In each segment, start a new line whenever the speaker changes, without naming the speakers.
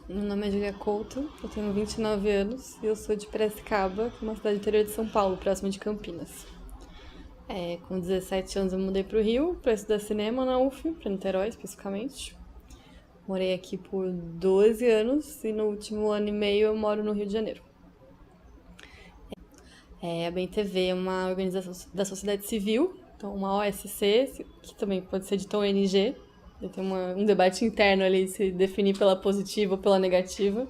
Meu nome é Julia Couto, eu tenho 29 anos e eu sou de Piracicaba, que é uma cidade interior de São Paulo, próxima de Campinas. Com 17 anos eu mudei para o Rio para estudar cinema na UF, para Niterói especificamente. Morei aqui por 12 anos e no último ano e meio eu moro no Rio de Janeiro. A BNTV é uma organização da sociedade civil, então uma OSC, que também pode ser de tom ONG. Tem um debate interno ali, se definir pela positiva ou pela negativa.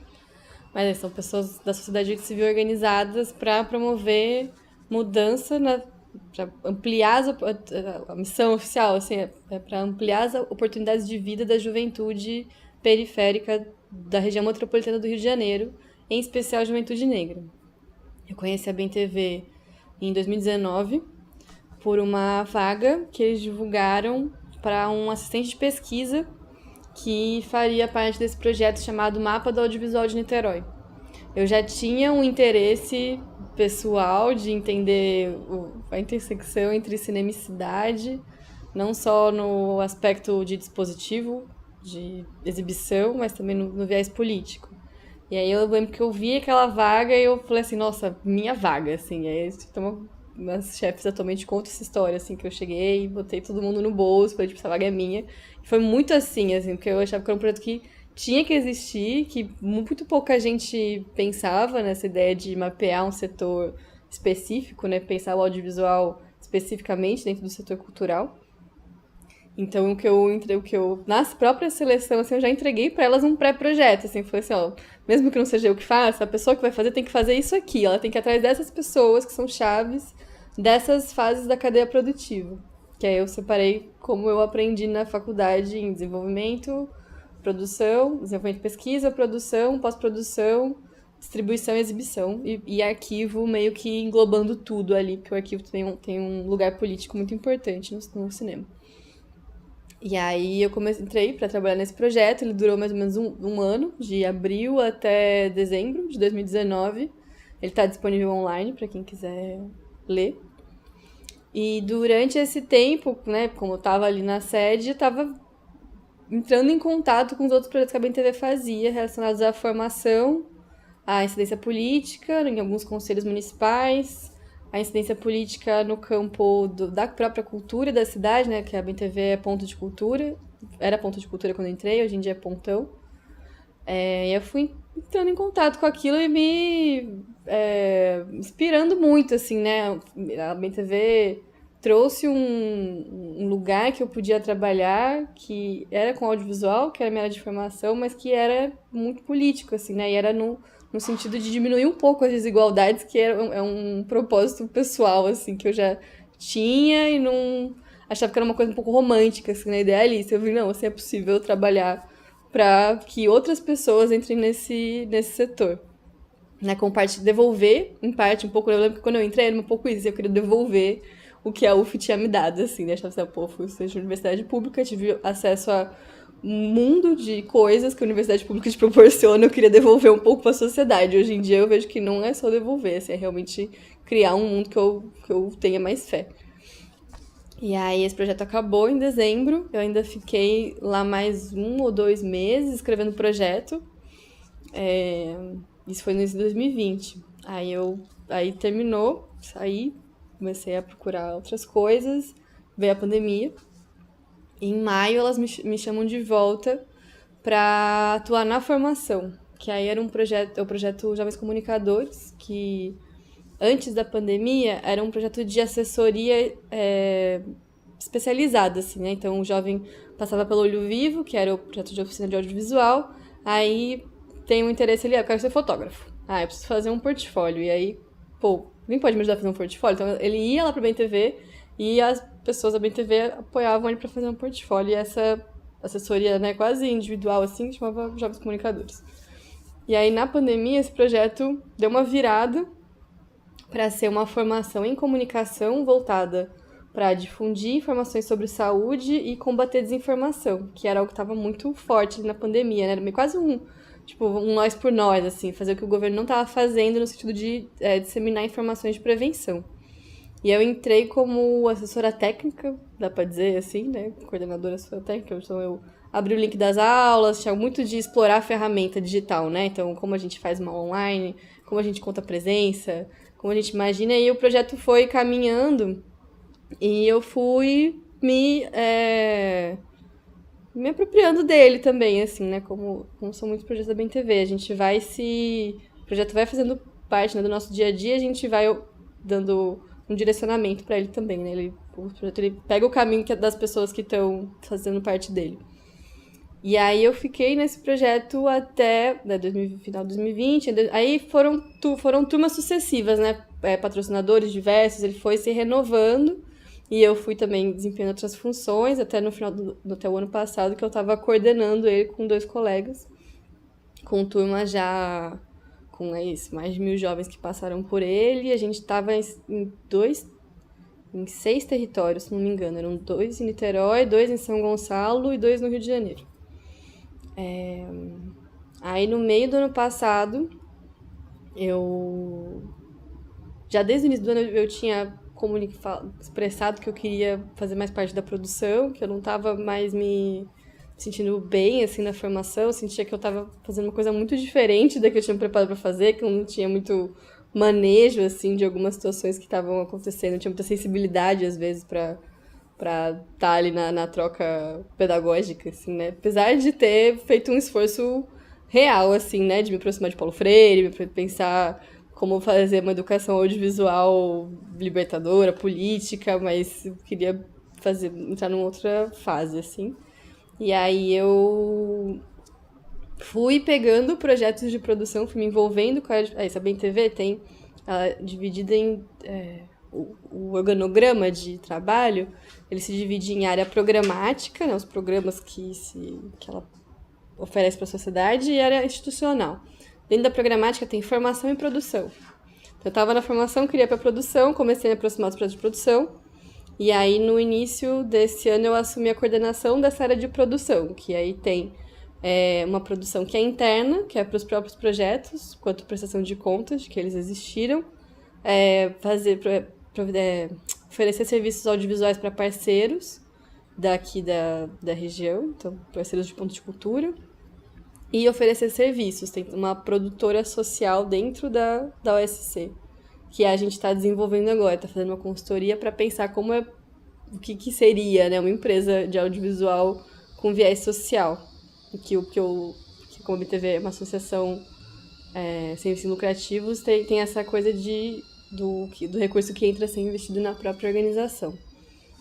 Mas são pessoas da sociedade civil organizadas para promover mudança, para ampliar a missão oficial, assim, é para ampliar as oportunidades de vida da juventude periférica da região metropolitana do Rio de Janeiro, em especial a juventude negra. Eu conheci a BNTV em 2019 por uma vaga que eles divulgaram para um assistente de pesquisa que faria parte desse projeto chamado Mapa do Audiovisual de Niterói. Eu já tinha um interesse pessoal de entender a intersecção entre cinema e cidade, não só no aspecto de dispositivo, de exibição, mas também no viés político. E aí eu lembro que eu vi aquela vaga e eu falei assim, nossa, minha vaga, assim. Aí meus chefes atualmente contam essa história, assim, que eu cheguei, botei todo mundo no bolso, falei, tipo, essa vaga é minha. E foi muito assim, porque eu achava que era um projeto que tinha que existir, que muito pouca gente pensava nessa ideia de mapear um setor específico, né? Pensar o audiovisual especificamente dentro do setor cultural. Então, na própria seleção, assim, eu já entreguei para elas um pré-projeto, assim, falei assim, ó, mesmo que não seja eu que faça, a pessoa que vai fazer tem que fazer isso aqui, ela tem que ir atrás dessas pessoas que são chaves dessas fases da cadeia produtiva. Que aí eu separei como eu aprendi na faculdade em desenvolvimento, desenvolvimento de pesquisa, produção, pós-produção, distribuição e exibição, e arquivo meio que englobando tudo ali, porque o arquivo tem um lugar político muito importante no cinema. E aí eu entrei para trabalhar nesse projeto, ele durou mais ou menos um ano, de abril até dezembro de 2019. Ele está disponível online para quem quiser ler. E durante esse tempo, né, como eu estava ali na sede, eu estava entrando em contato com os outros projetos que a BNTV fazia, relacionados à formação, à incidência política, em alguns conselhos municipais, a incidência política no campo da própria cultura da cidade, né? Que a BNTV é ponto de cultura. Era ponto de cultura quando eu entrei, hoje em dia é pontão. E eu fui entrando em contato com aquilo e me inspirando muito, assim, né? A BNTV trouxe um lugar que eu podia trabalhar, que era com audiovisual, que era minha área de formação, mas que era muito político, assim, né? E era no sentido de diminuir um pouco as desigualdades, que é um propósito pessoal, assim, que eu já tinha e não achava que era uma coisa um pouco romântica, assim, né, idealista. Eu vi, não, assim, é possível trabalhar para que outras pessoas entrem nesse setor. Né, com parte devolver, em parte, um pouco, eu lembro que quando eu entrei era um pouco isso, eu queria devolver o que a UF tinha me dado, assim, né, achava assim, pô, fui de universidade pública, tive acesso a um mundo de coisas que a universidade pública te proporciona, eu queria devolver um pouco para a sociedade. Hoje em dia eu vejo que não é só devolver, assim, é realmente criar um mundo que eu tenha mais fé. E aí esse projeto acabou em dezembro, eu ainda fiquei lá mais 1 ou 2 meses escrevendo o projeto. Isso foi no início de 2020. Aí terminou, saí, comecei a procurar outras coisas, veio a pandemia. Em maio elas me chamam de volta para atuar na formação, que aí era o projeto Jovens Comunicadores, que antes da pandemia era um projeto de assessoria especializada, assim, né? Então o jovem passava pelo Olho Vivo, que era o projeto de oficina de audiovisual, aí tem um interesse ali, eu quero ser fotógrafo. Eu preciso fazer um portfólio. E aí, pô, alguém pode me ajudar a fazer um portfólio? Então ele ia lá pra BNTV e as pessoas da BNTV apoiavam ele pra fazer um portfólio. E essa assessoria, né, quase individual, assim, chamava Jovens Comunicadores. E aí, na pandemia, esse projeto deu uma virada para ser uma formação em comunicação voltada para difundir informações sobre saúde e combater desinformação, que era algo que estava muito forte na pandemia, né? Era quase um nós por nós, assim, fazer o que o governo não estava fazendo no sentido de disseminar informações de prevenção. E eu entrei como assessora técnica, dá pra dizer assim, né? Coordenadora assessora técnica, então eu abrir o link das aulas, tinha muito de explorar a ferramenta digital, né? Então, como a gente faz uma online, como a gente conta presença, como a gente imagina, e o projeto foi caminhando e eu fui me apropriando dele também, assim, né? Como são muitos projetos da BNTV, a gente vai o projeto vai fazendo parte, né, do nosso dia a dia, a gente vai dando um direcionamento para ele também, né? O projeto ele pega o caminho das pessoas que estão fazendo parte dele. E aí eu fiquei nesse projeto até final de 2020, aí foram turmas sucessivas, né? Patrocinadores diversos, ele foi se renovando, e eu fui também desempenhando outras funções, até no final até o ano passado, que eu estava coordenando ele com 2 colegas, com turma já com mais de 1.000 jovens que passaram por ele, e a gente estava em 6 territórios, se não me engano. Eram 2 em Niterói, 2 em São Gonçalo e 2 no Rio de Janeiro. Aí, no meio do ano passado, já desde o início do ano, eu tinha expressado que eu queria fazer mais parte da produção, que eu não estava mais me sentindo bem, assim, na formação. Eu sentia que eu estava fazendo uma coisa muito diferente da que eu tinha preparado para fazer, que eu não tinha muito manejo, assim, de algumas situações que estavam acontecendo. Eu tinha muita sensibilidade, às vezes, para estar ali na troca pedagógica, assim, né? Apesar de ter feito um esforço real, assim, né? De me aproximar de Paulo Freire, pensar como fazer uma educação audiovisual libertadora, política, mas eu queria entrar numa outra fase, assim. E aí eu fui pegando projetos de produção, fui me envolvendo com essa BNTV tem dividida em o organograma de trabalho, ele se divide em área programática, né, os programas que ela oferece para a sociedade, e área institucional. Dentro da programática tem formação e produção. Então, eu estava na formação, queria para a produção, comecei a me aproximar dos projetos de produção, e aí no início desse ano eu assumi a coordenação dessa área de produção, que aí tem uma produção que é interna, que é para os próprios projetos, quanto prestação de contas, de que eles existiram, oferecer serviços audiovisuais para parceiros daqui da região, então parceiros de ponto de cultura, e oferecer serviços. Tem uma produtora social dentro da OSC, que a gente está desenvolvendo agora, está fazendo uma consultoria para pensar o que seria, né, uma empresa de audiovisual com viés social. Que como a BTV é uma associação sem fins lucrativos, tem essa coisa do recurso que entra a ser investido na própria organização.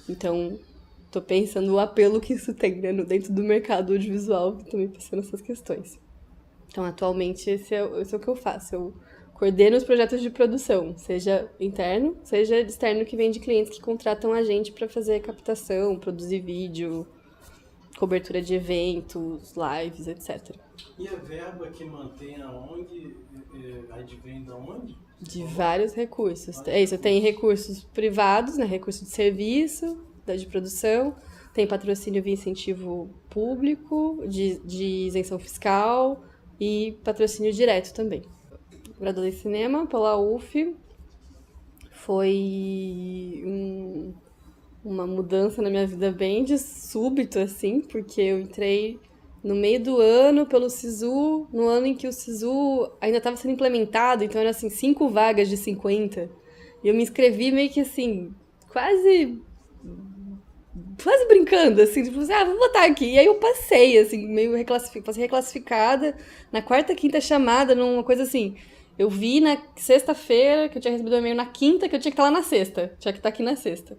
Então, estou pensando o apelo que isso tem, né, dentro do mercado audiovisual, também pensando nessas questões. Então, atualmente, esse é o que eu faço. Eu coordeno os projetos de produção, seja interno, seja externo, que vem de clientes que contratam a gente para fazer captação, produzir vídeo, cobertura de eventos, lives, etc.
E a verba que mantém aonde? Advém de onde?
De vários recursos. É isso, tem recursos privados, né? Recurso de serviço, de produção, tem patrocínio via incentivo público, de isenção fiscal e patrocínio direto também. Graduada em cinema pela UF, foi uma mudança na minha vida bem de súbito, assim, porque eu entrei no meio do ano pelo SISU, no ano em que o SISU ainda estava sendo implementado, então era assim, 5 vagas de 50. E eu me inscrevi meio que assim, quase brincando, assim, tipo assim, vou botar aqui. E aí eu passei, assim, meio reclassificada, na 4ª, 5ª chamada, numa coisa assim. Eu vi na sexta-feira, que eu tinha recebido o e-mail na quinta, que eu tinha que estar lá na sexta. Tinha que estar aqui na sexta.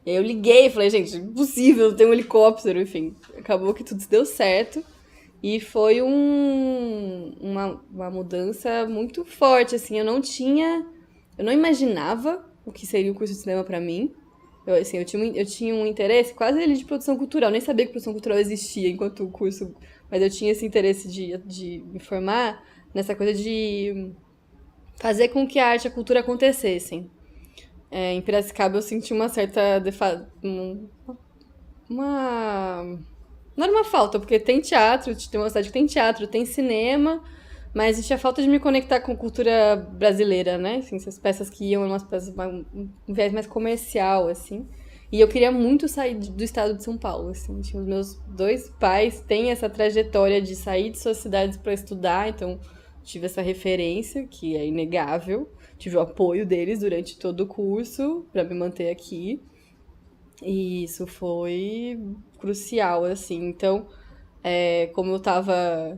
E aí eu liguei e falei, gente, impossível, não tem um helicóptero, enfim. Acabou que tudo deu certo. E foi uma mudança muito forte, assim. Eu não imaginava o que seria o curso de cinema pra mim. Eu tinha um interesse quase ali de produção cultural. Eu nem sabia que produção cultural existia enquanto curso, mas eu tinha esse interesse de me formar nessa coisa de fazer com que a arte e a cultura acontecessem. Em Piracicaba eu senti uma certa não era uma falta, porque tem teatro, tem uma cidade que tem teatro, tem cinema, mas existia falta de me conectar com cultura brasileira, né? Assim, essas peças que iam, umas peças um viés mais comercial, assim. E eu queria muito sair do estado de São Paulo, assim. Os meus dois pais têm essa trajetória de sair de suas cidades para estudar, então tive essa referência, que é inegável. Tive o apoio deles durante todo o curso para me manter aqui. E isso foi crucial, assim. Então, como eu tava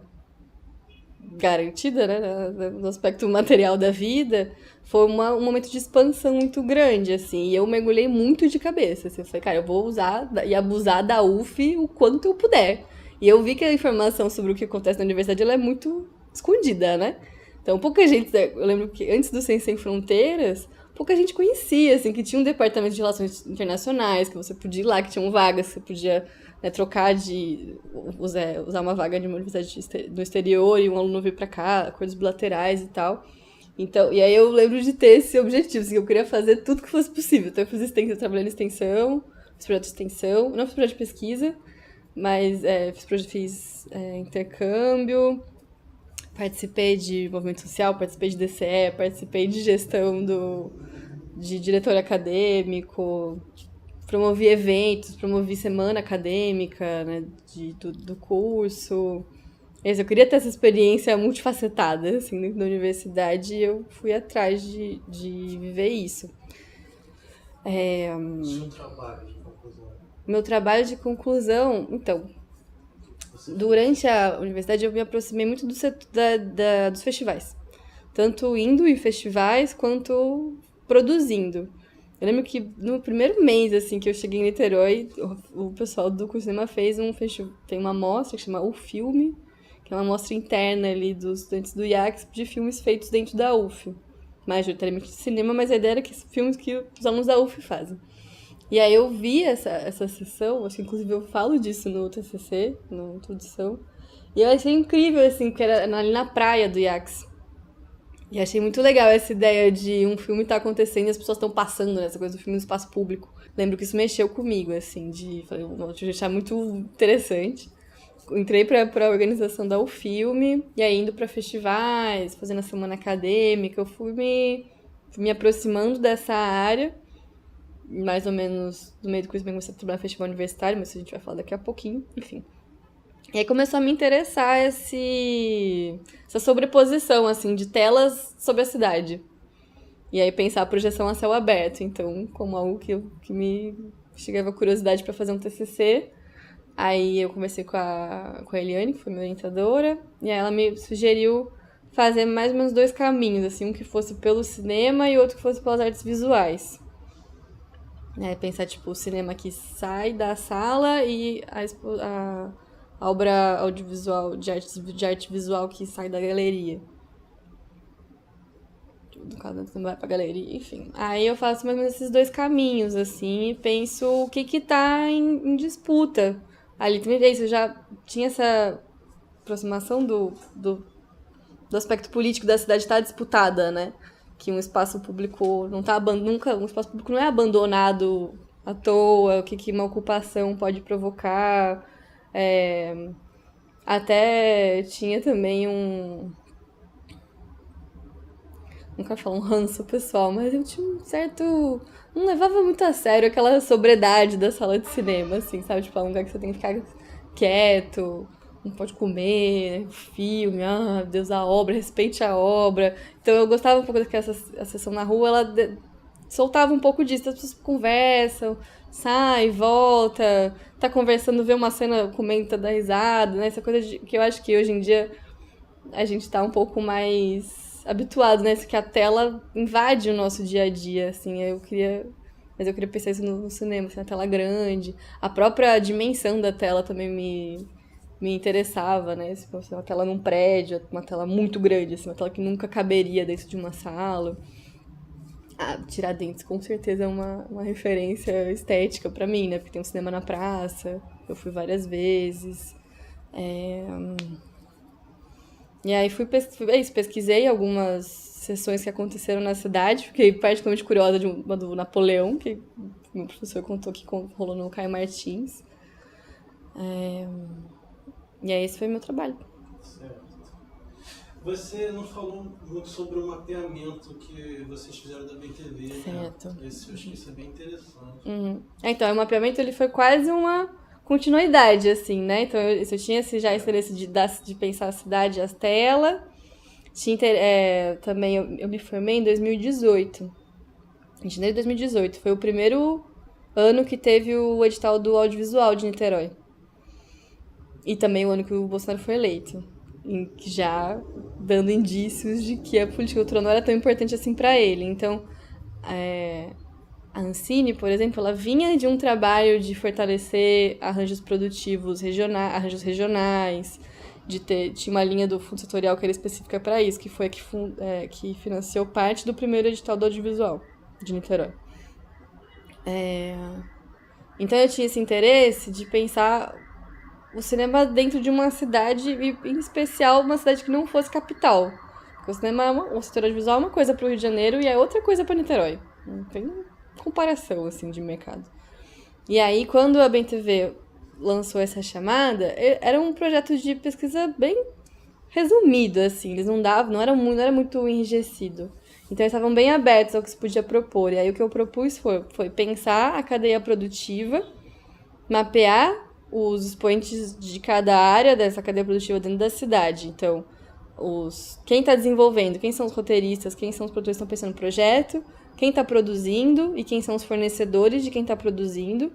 garantida, né, no aspecto material da vida, foi um momento de expansão muito grande, assim, e eu mergulhei muito de cabeça, assim, eu falei, cara, eu vou usar e abusar da UF o quanto eu puder. E eu vi que a informação sobre o que acontece na universidade, ela é muito escondida, né? Então, pouca gente, eu lembro que antes do Ciência Sem Fronteiras, pouca gente conhecia, assim, que tinha um departamento de relações internacionais, que você podia ir lá, que tinham vagas, que você podia, né, trocar de usar uma vaga de uma universidade no exterior e um aluno vir para cá, acordos bilaterais e tal. Então, e aí eu lembro de ter esse objetivo, assim, eu queria fazer tudo que fosse possível. Então eu fiz extensão, eu trabalhei em extensão, fiz projeto de extensão, não fiz projeto de pesquisa, mas fiz intercâmbio, participei de movimento social, participei de DCE, participei de gestão de diretor acadêmico, promovi eventos, promovi semana acadêmica, né, do curso. Eu queria ter essa experiência multifacetada, assim, dentro da universidade, e eu fui atrás de viver isso.
Seu trabalho de conclusão.
Meu trabalho de conclusão, então, durante a universidade eu me aproximei muito do setor dos festivais. Tanto indo em festivais, quanto produzindo. Eu lembro que no primeiro mês, assim, que eu cheguei em Niterói, o pessoal do curso de cinema fez tem uma mostra que chama O Filme, que é uma mostra interna ali dos estudantes do IACS de filmes feitos dentro da UF. Majoritariamente de cinema, mas a ideia era que filmes que os alunos da UF fazem. E aí eu vi essa sessão, acho que inclusive eu falo disso no TCC, na introdução, e eu achei incrível, assim, que era ali na praia do IACS. E achei muito legal essa ideia de um filme tá acontecendo e as pessoas estão passando nessa coisa do filme no espaço público. Lembro que isso mexeu comigo, assim, falei, eu achei muito interessante. Entrei pra organização da UFilme, e aí indo pra festivais, fazendo a semana acadêmica, eu fui me aproximando dessa área, mais ou menos do meio do curso, bem comecei a trabalhar no festival universitário, mas isso a gente vai falar daqui a pouquinho, enfim. E aí começou a me interessar essa sobreposição, assim, de telas sobre a cidade. E aí pensar a projeção a céu aberto, então, como algo que me chegava a curiosidade para fazer um TCC. Aí eu comecei com a Eliane, que foi minha orientadora, e aí ela me sugeriu fazer mais ou menos 2 caminhos, assim, um que fosse pelo cinema e outro que fosse pelas artes visuais. Pensar, tipo, o cinema que sai da sala e a obra audiovisual, de arte visual que sai da galeria. No caso, você vai pra galeria, enfim. Aí eu faço mais ou menos esses 2 caminhos, assim, e penso o que tá em disputa. Ali também é isso, eu já tinha essa aproximação do aspecto político da cidade estar disputada, né? Que um espaço público não tá nunca, um espaço público não é abandonado à toa, o que uma ocupação pode provocar. Até tinha também não quero falar um ranço pessoal, mas eu tinha um certo... Não levava muito a sério aquela sobriedade da sala de cinema, assim, sabe? Tipo, é um lugar que você tem que ficar quieto, não pode comer, filme, Deus, a obra, respeite a obra. Então eu gostava um pouco daquela a sessão na rua, ela soltava um pouco disso, as pessoas conversam, sai, volta, tá conversando, vê uma cena, comenta, dá risada, né? Essa coisa que eu acho que hoje em dia a gente tá um pouco mais habituado, né? Que a tela invade o nosso dia a dia, assim, mas eu queria pensar isso no cinema, assim, a tela grande, a própria dimensão da tela também me interessava, né? Se fosse uma tela num prédio, uma tela muito grande, assim, uma tela que nunca caberia dentro de uma sala. Tiradentes com certeza é uma referência estética pra mim, né? Porque tem um cinema na praça, eu fui várias vezes. E aí pesquisei algumas sessões que aconteceram na cidade, fiquei particularmente curiosa de uma do Napoleão, que meu professor contou que rolou no Caio Martins. E aí esse foi meu trabalho.
Certo. Você não falou muito sobre o mapeamento que vocês fizeram da BTV,
Certo.
né? Eu acho que isso é bem interessante.
Então, o mapeamento ele foi quase uma continuidade, assim, né? Então, eu tinha já esse interesse de pensar a cidade, as telas. Também, eu me formei em 2018. Em janeiro de 2018. Foi o primeiro ano que teve o edital do audiovisual de Niterói. E também o ano que o Bolsonaro foi eleito. Já dando indícios de que a política cultural não era tão importante assim para ele. Então, a Ancine, por exemplo, ela vinha de um trabalho de fortalecer arranjos produtivos regionais, arranjos regionais, tinha uma linha do fundo setorial que era específica para isso, que foi a que financiou parte do primeiro edital do audiovisual de Niterói. Então eu tinha esse interesse de pensar o cinema dentro de uma cidade, e em especial uma cidade que não fosse capital. Porque o cinema, o setor audiovisual é uma coisa para o Rio de Janeiro e é outra coisa para Niterói. Não tem comparação, assim, de mercado. E aí, quando a BemTV lançou essa chamada, era um projeto de pesquisa bem resumido, assim. Eles não era muito enrijecido. Então, eles estavam bem abertos ao que se podia propor. E aí, o que eu propus foi pensar a cadeia produtiva, mapear os expoentes de cada área dessa cadeia produtiva dentro da cidade. Então, quem está desenvolvendo, quem são os roteiristas, quem são os produtores que estão pensando no projeto, quem está produzindo e quem são os fornecedores de quem está produzindo,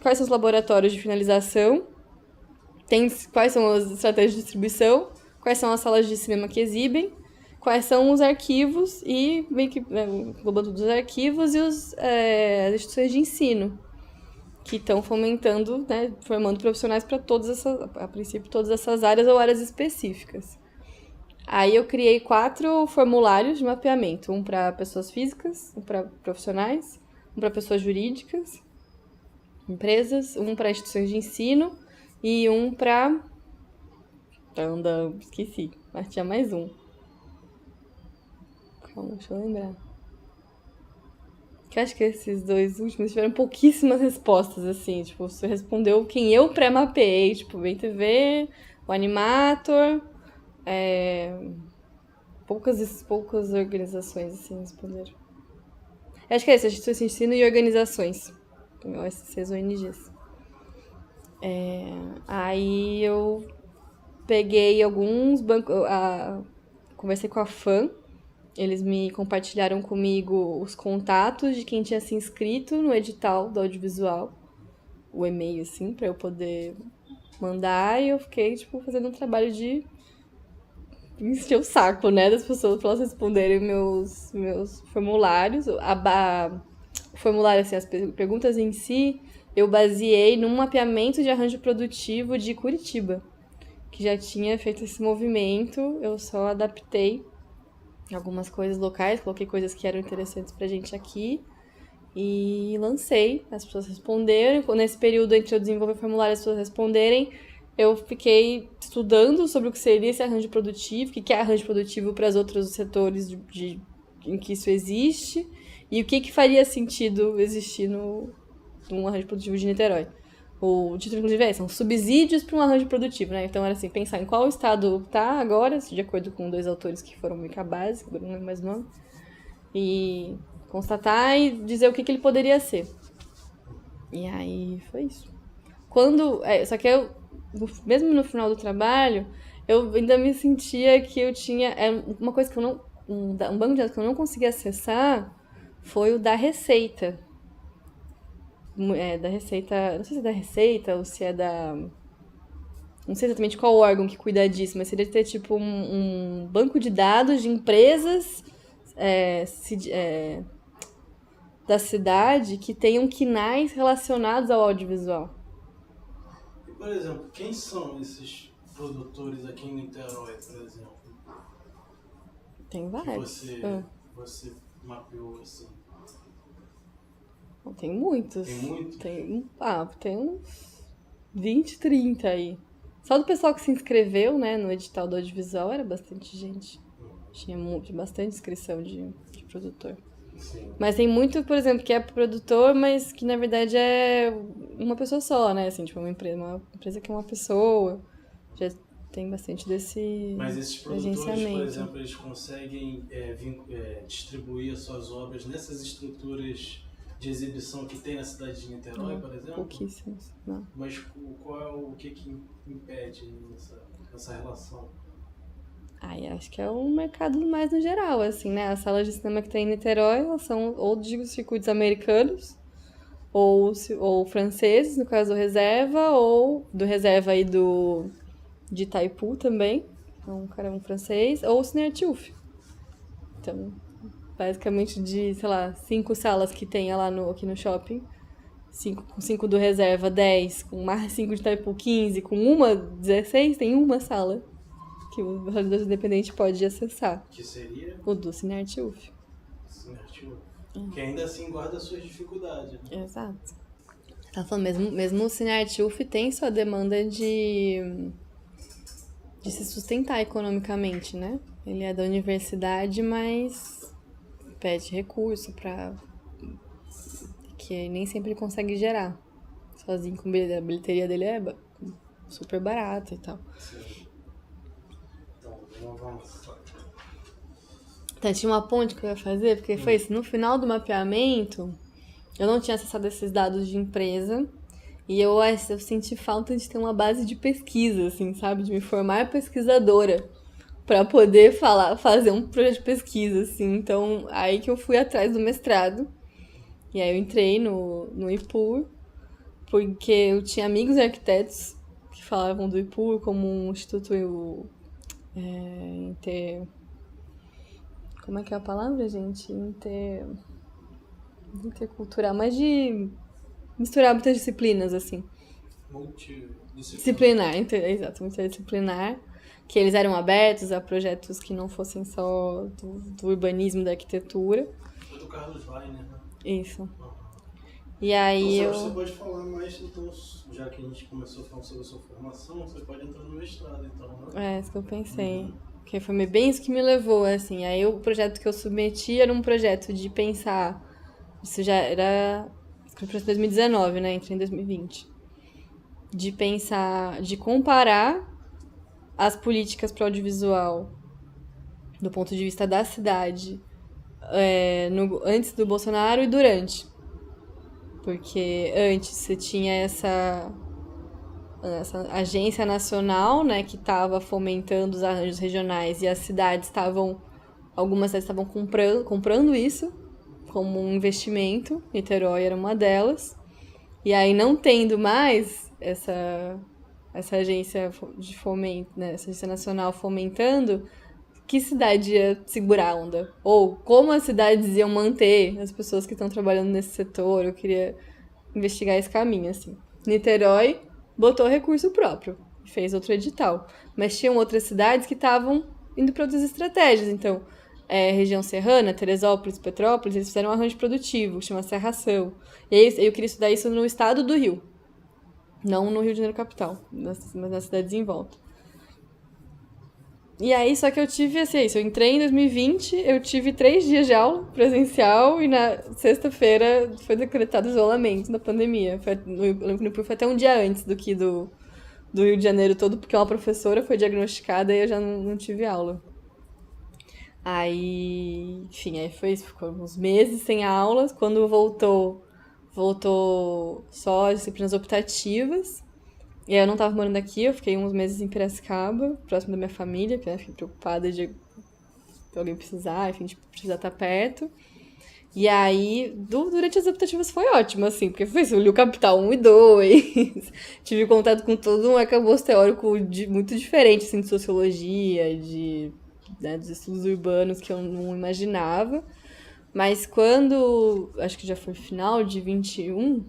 quais são os laboratórios de finalização, quais são as estratégias de distribuição, quais são as salas de cinema que exibem, quais são os arquivos e, meio que englobando os arquivos e as instituições de ensino, que estão fomentando, né, formando profissionais para a princípio, todas essas áreas ou áreas específicas. Aí eu criei 4 formulários de mapeamento, um para pessoas físicas, um para profissionais, um para pessoas jurídicas, empresas, um para instituições de ensino e um para... esqueci, mas tinha mais um. Calma, deixa eu lembrar. Que eu acho que esses 2 últimos tiveram pouquíssimas respostas, assim, tipo, você respondeu quem eu pré-mapeei, tipo, BemTV, o Animator, poucas organizações, assim, responderam. Eu acho que é isso, instituições de ensino e organizações, OSCs, ONGs. Aí eu peguei alguns bancos, conversei com a FAM, eles me compartilharam comigo os contatos de quem tinha se inscrito no edital do audiovisual, o e-mail, assim, pra eu poder mandar, e eu fiquei, tipo, fazendo um trabalho de encher o saco, né, das pessoas pra elas responderem meus formulários. O formulário, assim, as perguntas em si, eu baseei num mapeamento de arranjo produtivo de Curitiba, que já tinha feito esse movimento, eu só adaptei algumas coisas locais, coloquei coisas que eram interessantes pra gente aqui e lancei. As pessoas responderam. Nesse período entre eu desenvolver o formulário e as pessoas responderem, eu fiquei estudando sobre o que seria esse arranjo produtivo, o que é arranjo produtivo para os outros setores em que isso existe e o que faria sentido existir num arranjo produtivo de Niterói. O título, inclusive, são subsídios para um arranjo produtivo, né? Então, era assim, pensar em qual estado tá agora, de acordo com 2 autores que foram meio que a base, não lembro mais o nome, e constatar e dizer o que ele poderia ser. E aí, foi isso. Só que mesmo no final do trabalho, eu ainda me sentia que eu tinha... uma coisa que eu não... Um banco de dados que eu não conseguia acessar foi o da Receita. Da Receita, não sei se é da Receita ou se é da... Não sei exatamente qual órgão que cuida disso, mas seria ter tipo um banco de dados de empresas da cidade que tenham quinais relacionados ao audiovisual.
E, por exemplo, quem são esses produtores aqui em Niterói, por exemplo?
Tem vários.
Que você mapeou assim?
Tem muitos.
Tem muitos?
Tem uns 20, 30 aí. Só do pessoal que se inscreveu, né, no edital do audiovisual era bastante gente. Tinha bastante inscrição de produtor.
Sim.
Mas tem muito, por exemplo, que é produtor, mas que na verdade é uma pessoa só, né? Assim, tipo, uma empresa que é uma pessoa. Já tem bastante desse
Mas esses produtores, por
agenciamento.
exemplo, eles conseguem distribuir as suas obras nessas estruturas de exibição que tem na cidade de Niterói, por exemplo?
Pouquíssimos, não.
Mas qual é o que impede essa relação?
Acho que é o mercado mais no geral, assim, né? As salas de cinema que tem em Niterói, elas são ou de circuitos americanos, ou franceses, no caso do Reserva, ou do Reserva aí de Itaipu também, um francês, ou o Cine Artiuf. Então, basicamente de, sei lá, 5 salas que tem lá aqui no shopping, 5 do Reserva, 10, com mais 5 de Itaipu, 15, com uma, 16, tem uma sala que o realizador independente pode acessar.
Que seria?
O do Cine Artiuf.
Cine Artiuf. Que ainda assim guarda suas dificuldades, né?
Exato. Tá falando, mesmo o Cine Artiuf tem sua demanda de se sustentar economicamente, né? Ele é da universidade, mas pede recurso que nem sempre ele consegue gerar. Sozinho com a bilheteria dele é super barata e tal.
Sim. Então, vamos avançar.
Então, tinha uma ponte que eu ia fazer, porque foi isso. No final do mapeamento, eu não tinha acessado esses dados de empresa. E eu senti falta de ter uma base de pesquisa, assim, sabe? De me formar pesquisadora para poder fazer um projeto de pesquisa, assim. Então, aí que eu fui atrás do mestrado. E aí eu entrei no IPUR, porque eu tinha amigos arquitetos que falavam do IPUR como um instituto Como é que é a palavra, gente? Intercultural, mas de misturar muitas disciplinas, assim. Multidisciplinar, exato, multidisciplinar. Que eles eram abertos a projetos que não fossem só do urbanismo, da arquitetura.
Foi do Carlos Weiner, né?
Isso. E aí
então, você pode falar mais, então, já que a gente começou falando sobre a sua formação, você pode entrar no mestrado, então, né?
É, isso que eu pensei. Porque foi bem isso que me levou, assim. Aí o projeto que eu submeti era um projeto de pensar... Isso já era... Foi para 2019, né? Entrei em 2020. De pensar... De comparar as políticas para o audiovisual do ponto de vista da cidade antes do Bolsonaro e durante. Porque antes você tinha essa agência nacional, né, que estava fomentando os arranjos regionais e algumas cidades estavam comprando isso como um investimento. Niterói era uma delas. E aí, não tendo mais essa agência de fomento, né, essa agência nacional fomentando, que cidade ia segurar a onda? Ou como as cidades iam manter as pessoas que estão trabalhando nesse setor? Eu queria investigar esse caminho, assim. Niterói botou recurso próprio, fez outro edital. Mas tinham outras cidades que estavam indo para outras estratégias. Então, região serrana, Teresópolis, Petrópolis, eles fizeram um arranjo produtivo, chama Serração. E aí eu queria estudar isso no estado do Rio. Não no Rio de Janeiro capital, mas nas cidades em volta. E aí, só que eu tive, assim, eu entrei em 2020, eu tive 3 dias de aula presencial e na sexta-feira foi decretado isolamento da pandemia. Eu lembro que foi até um dia antes do Rio de Janeiro todo, porque uma professora foi diagnosticada e eu já não tive aula. Aí, enfim, aí foi isso, ficou uns meses sem aulas. Quando voltou só disciplinas optativas. E aí eu não tava morando aqui, eu fiquei uns meses em Piracicaba, próximo da minha família, porque eu fiquei preocupada de alguém precisar, enfim, de precisar estar perto. E aí, durante as optativas foi ótimo, assim, porque foi isso, eu li o Capital 1 e 2, tive contato com todo um arcabouço teórico muito diferente, assim, de sociologia, dos estudos urbanos que eu não imaginava. Mas quando, acho que já foi final de 21,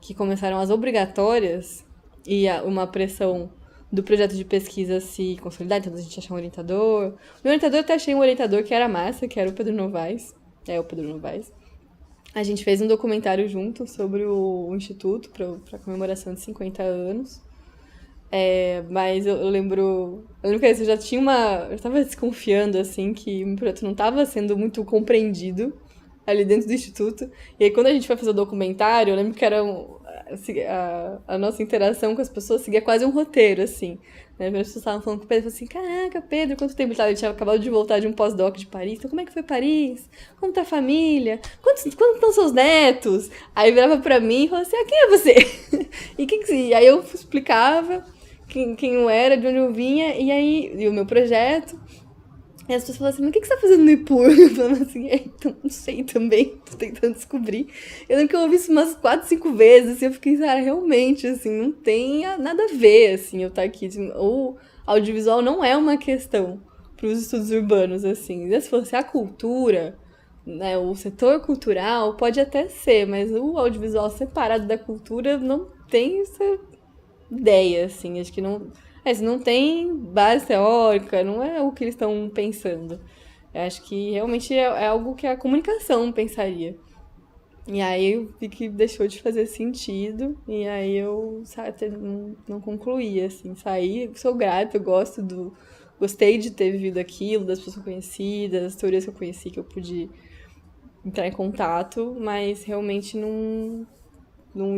que começaram as obrigatórias e uma pressão do projeto de pesquisa se consolidar, então a gente achar um orientador. No orientador eu até achei um orientador que era massa, que era o Pedro Novaes. O Pedro Novaes. A gente fez um documentário junto sobre o Instituto para comemoração de 50 anos. Mas eu lembro que eu já eu estava desconfiando, assim, que o projeto não estava sendo muito compreendido ali dentro do Instituto. E aí, quando a gente foi fazer o documentário, eu lembro que a nossa interação com as pessoas seguia quase um roteiro, assim. Né? As pessoas estavam falando com o Pedro, assim, caraca, Pedro, quanto tempo ele tinha acabado de voltar de um pós-doc de Paris, então como é que foi Paris? Como tá a família? Quantos estão seus netos? Aí virava pra mim e falava assim, quem é você? E aí eu explicava quem eu era, de onde eu vinha, e o meu projeto. E as pessoas falavam assim, mas o que você tá fazendo no IPUR? Eu falava assim, então, não sei também, tô tentando descobrir. Eu lembro que eu ouvi isso umas 4, 5 vezes, assim, eu fiquei, cara, realmente, assim, não tem nada a ver, assim, eu estar aqui. Assim, o audiovisual não é uma questão para os estudos urbanos, assim. Se fosse a cultura, né, o setor cultural, pode até ser, mas o audiovisual separado da cultura não tem essa ideia, assim, acho que não... se não tem base teórica, não é o que eles estão pensando. Eu acho que realmente é algo que a comunicação pensaria. E aí eu vi que deixou de fazer sentido, e aí eu não concluí, assim, saí, sou grata, eu gostei de ter vivido aquilo, das pessoas conhecidas, das teorias que eu conheci, que eu pude entrar em contato, mas realmente não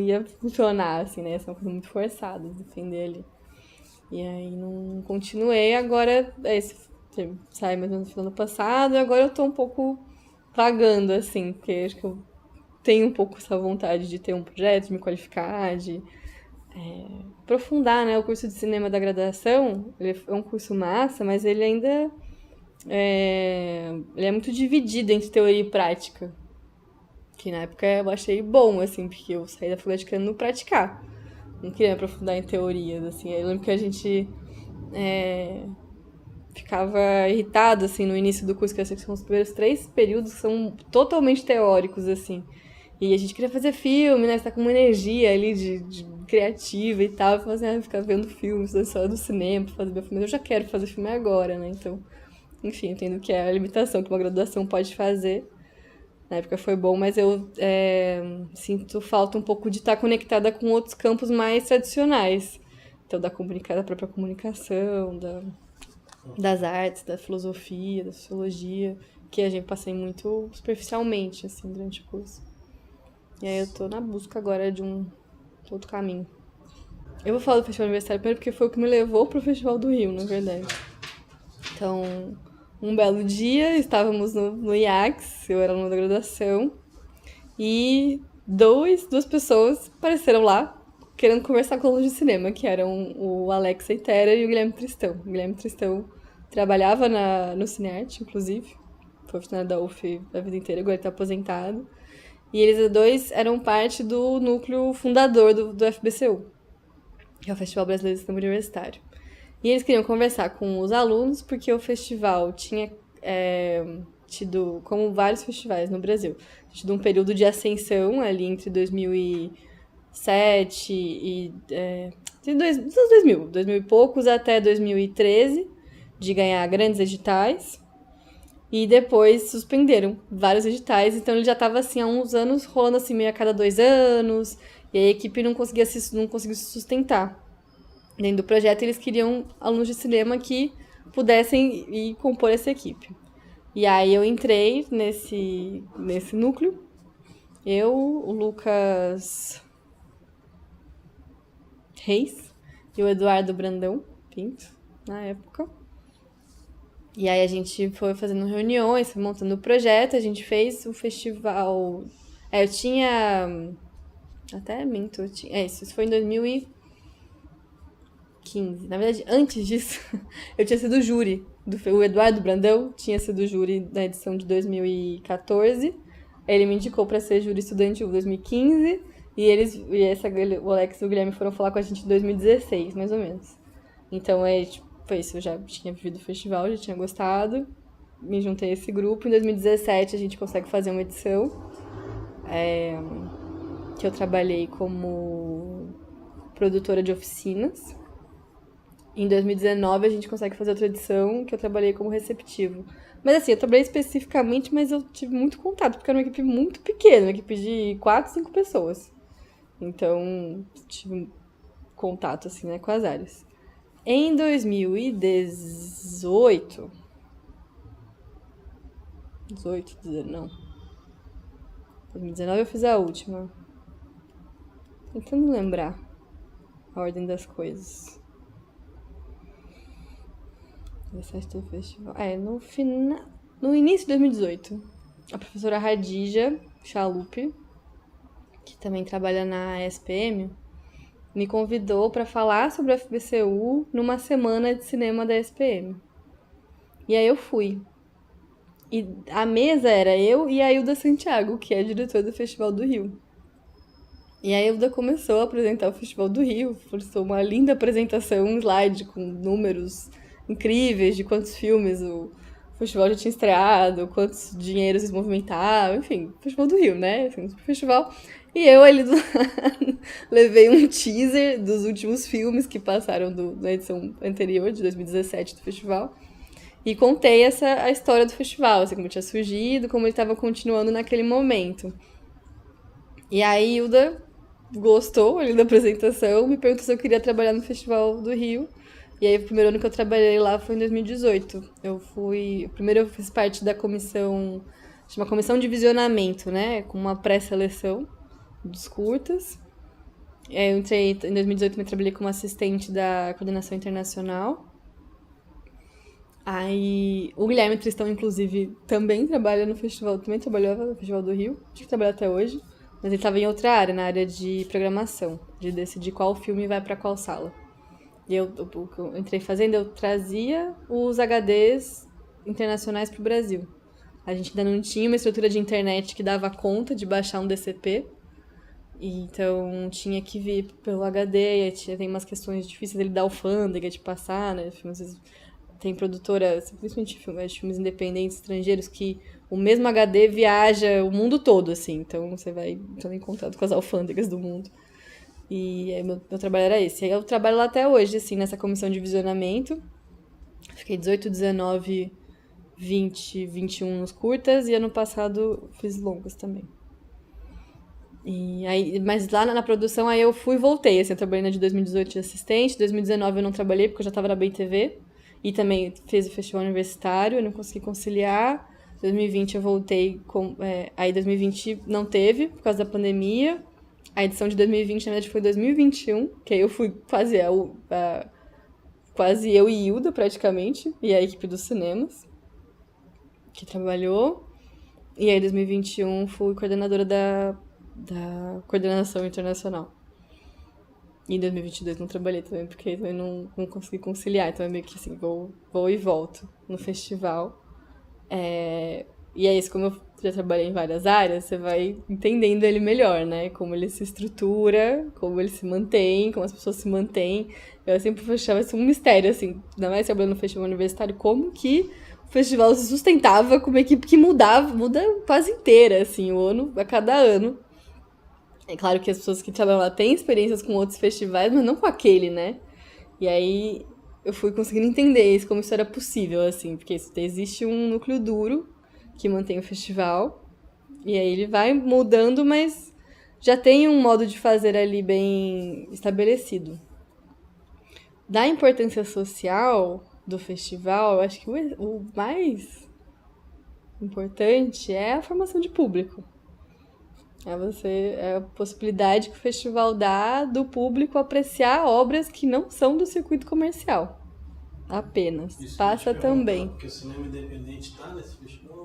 ia funcionar, assim, né? Essa é uma coisa muito forçada, defender ali. E aí não continuei, agora sai mais ou menos no final do passado, e agora eu tô um pouco vagando, assim, porque acho que eu tenho um pouco essa vontade de ter um projeto, de me qualificar, de aprofundar, né? O curso de cinema da graduação, ele é um curso massa, mas ele ainda ele é muito dividido entre teoria e prática. Que na época eu achei bom, assim, porque eu saí da faculdade querendo praticar. Não queria me aprofundar em teorias, assim. Eu lembro que a gente ficava irritado, assim, no início do curso, que são os primeiros 3 períodos que são totalmente teóricos, assim. E a gente queria fazer filme, né? Você tá com uma energia ali de criativa e tal. Eu falava assim, ficar vendo filmes, só do cinema, fazer meu filme. Mas eu já quero fazer filme agora, né? Então, enfim, entendo que é a limitação que uma graduação pode fazer. Na época foi bom, mas eu sinto falta um pouco de estar conectada com outros campos mais tradicionais. Então, da própria comunicação, das artes, da filosofia, da sociologia, que a gente passei muito superficialmente, assim, durante o curso. E aí eu tô na busca agora de um outro caminho. Eu vou falar do Festival Universitário primeiro porque foi o que me levou pro Festival do Rio, na verdade. Então, um belo dia, estávamos no IACS, eu era aluna da graduação, e duas pessoas apareceram lá querendo conversar com alunos de cinema, que eram o Alex Eitera e o Guilherme Tristão. O Guilherme Tristão trabalhava no Cinearte, inclusive, foi funcionário da UF a vida inteira, agora ele tá aposentado. E eles dois eram parte do núcleo fundador do FBCU, que é o Festival Brasileiro de Cinema Universitário. E eles queriam conversar com os alunos, porque o festival tinha tido, como vários festivais no Brasil, tido um período de ascensão ali entre 2007 e... dos 2000 e poucos até 2013, de ganhar grandes editais. E depois suspenderam vários editais, então ele já estava assim há uns anos, rolando assim meio a cada 2 anos, e a equipe não conseguiu se sustentar. Dentro do projeto, eles queriam alunos de cinema que pudessem ir compor essa equipe. E aí eu entrei nesse núcleo. Eu, o Lucas Reis e o Eduardo Brandão Pinto, na época. E aí a gente foi fazendo reuniões, foi montando o projeto, a gente fez o festival... eu tinha... Até minto, isso foi em 2015. Na verdade, antes disso, eu tinha sido júri. O Eduardo Brandão tinha sido júri na edição de 2014. Ele me indicou para ser júri estudantil em 2015. E o Alex e o Guilherme foram falar com a gente em 2016, mais ou menos. Então, foi isso. Eu já tinha vivido o festival, já tinha gostado. Me juntei a esse grupo. Em 2017, a gente consegue fazer uma edição. Que eu trabalhei como produtora de oficinas. Em 2019 a gente consegue fazer outra edição que eu trabalhei como receptivo. Mas assim, eu trabalhei especificamente, mas eu tive muito contato, porque era uma equipe muito pequena, uma equipe de 4, 5 pessoas. Então, tive contato, assim, né, com as áreas. Em 2018... 2019 eu fiz a última. tentando lembrar a ordem das coisas. 17 do festival. No início de 2018, a professora Radija Chalup, que também trabalha na SPM, me convidou para falar sobre a FBCU numa semana de cinema da SPM. E aí eu fui. E a mesa era eu e a Hilda Santiago, que é a diretora do Festival do Rio. E a Hilda começou a apresentar o Festival do Rio, forçou uma linda apresentação, um slide com números incríveis de quantos filmes o festival já tinha estreado, quantos dinheiros eles movimentavam, enfim, Festival do Rio, né? Assim, festival. E eu ali do lado levei um teaser dos últimos filmes que passaram da edição anterior, de 2017, do festival. E contei a história do festival, assim, como tinha surgido, como ele estava continuando naquele momento. E aí, Hilda gostou ali da apresentação, me perguntou se eu queria trabalhar no Festival do Rio. E aí, o primeiro ano que eu trabalhei lá foi em 2018. Primeiro eu fiz parte da comissão, chama Comissão de Visionamento, né? Com uma pré-seleção dos curtas. E aí eu entrei, em 2018 eu trabalhei como assistente da coordenação internacional. Aí o Guilherme Tristão, inclusive, também trabalha no festival, também trabalhava no Festival do Rio, acho que trabalha até hoje, mas ele estava em outra área, na área de programação, de decidir qual filme vai para qual sala. E o que eu entrei fazendo, eu trazia os HDs internacionais para o Brasil. A gente ainda não tinha uma estrutura de internet que dava conta de baixar um DCP, então tinha que vir pelo HD, tem umas questões difíceis dele dar alfândega, de passar, né, às vezes tem produtora, principalmente filmes independentes estrangeiros, que o mesmo HD viaja o mundo todo, assim. Então você vai entrando em contato com as alfândegas do mundo. E aí meu trabalho era esse. Aí eu trabalho lá até hoje, assim, nessa comissão de visionamento. Fiquei 18, 19, 20, 21 nos curtas. E ano passado fiz longas também. E aí, mas lá na produção, aí eu fui e voltei. Assim, eu trabalhei na de 2018 de assistente. 2019 eu não trabalhei, porque eu já estava na Bem TV. E também fiz o festival universitário, eu não consegui conciliar. 2020 eu voltei, aí 2020 não teve, por causa da pandemia. A edição de 2020, na verdade, foi 2021, que aí eu fui quase eu e Hilda, praticamente, e a equipe dos cinemas, que trabalhou. E aí, em 2021, fui coordenadora da coordenação internacional. E em 2022 não trabalhei também, porque eu não consegui conciliar. Então é meio que assim, vou e volto no festival. E é isso, como eu já trabalhei em várias áreas, você vai entendendo ele melhor, né? Como ele se estrutura, como ele se mantém, como as pessoas se mantêm. Eu sempre achava isso um mistério, assim, ainda mais trabalhando no festival universitário, como que o festival se sustentava com uma equipe que muda quase inteira, assim, a cada ano. É claro que as pessoas que trabalham lá têm experiências com outros festivais, mas não com aquele, né? E aí eu fui conseguindo entender isso, como isso era possível, assim, porque existe um núcleo duro que mantém o festival, e aí ele vai mudando, mas já tem um modo de fazer ali bem estabelecido. Da importância social do festival, eu acho que o mais importante é a formação de público. É a possibilidade que o festival dá do público apreciar obras que não são do circuito comercial. Apenas.
Isso
passa também.
Porque o cinema independente está nesse festival?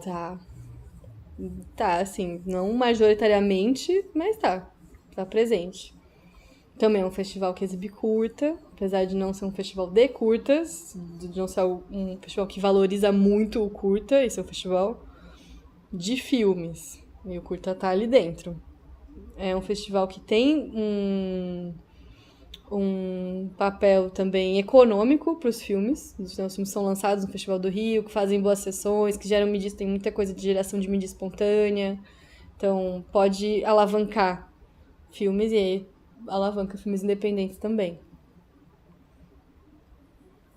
Tá, assim, não majoritariamente, mas tá presente. Também é um festival que exibe curta, apesar de não ser um festival de curtas, de não ser um festival que valoriza muito o curta, esse é um festival de filmes. E o curta tá ali dentro. É um festival que tem um papel também econômico para os filmes. Os filmes são lançados no Festival do Rio, que fazem boas sessões, que geram mídia, tem muita coisa de geração de mídia espontânea. Então, pode alavancar filmes e aí alavanca filmes independentes também.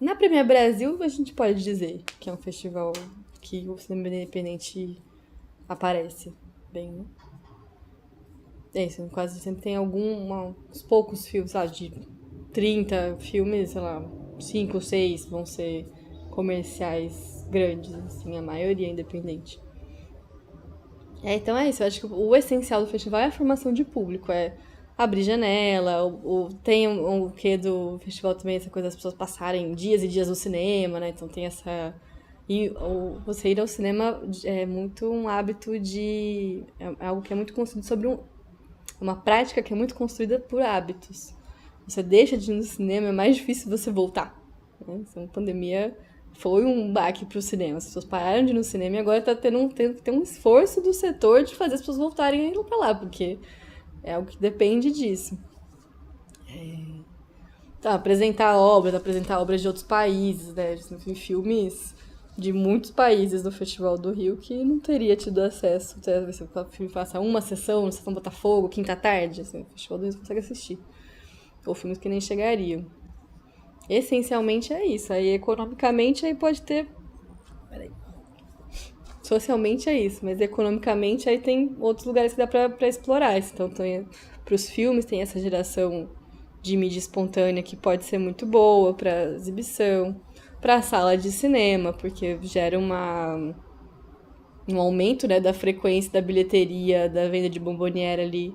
Na Premiere Brasil, a gente pode dizer que é um festival que o cinema independente aparece bem, né? É isso, quase sempre tem uns poucos filmes, sei lá, de 30 filmes, sei lá, 5 ou 6 vão ser comerciais grandes, assim, a maioria é independente. Então é isso, eu acho que o essencial do festival é a formação de público, é abrir janela, tem o quê do festival também, essa coisa das pessoas passarem dias e dias no cinema, né? Então tem essa... E você ir ao cinema é muito um hábito de... É algo que é muito construído sobre uma prática que é muito construída por hábitos. Você deixa de ir no cinema, é mais difícil você voltar. Né? Então, a pandemia foi um baque pro cinema. As pessoas pararam de ir no cinema e agora tá tendo que ter um esforço do setor de fazer as pessoas voltarem a ir pra lá, porque é algo que depende disso. Tá, apresentar obras de outros países, né? Tem filmes de muitos países no Festival do Rio que não teria tido acesso. Se o filme passa uma sessão, Sessão Botafogo, quinta tarde, assim, o Festival do Rio você consegue assistir. Ou filmes que nem chegariam. Essencialmente é isso. Aí, economicamente, aí pode ter... Peraí. Socialmente é isso, mas economicamente aí tem outros lugares que dá pra explorar. Então, pros filmes tem essa geração de mídia espontânea que pode ser muito boa pra exibição, pra sala de cinema, porque gera um aumento, né, da frequência da bilheteria, da venda de bomboniere ali,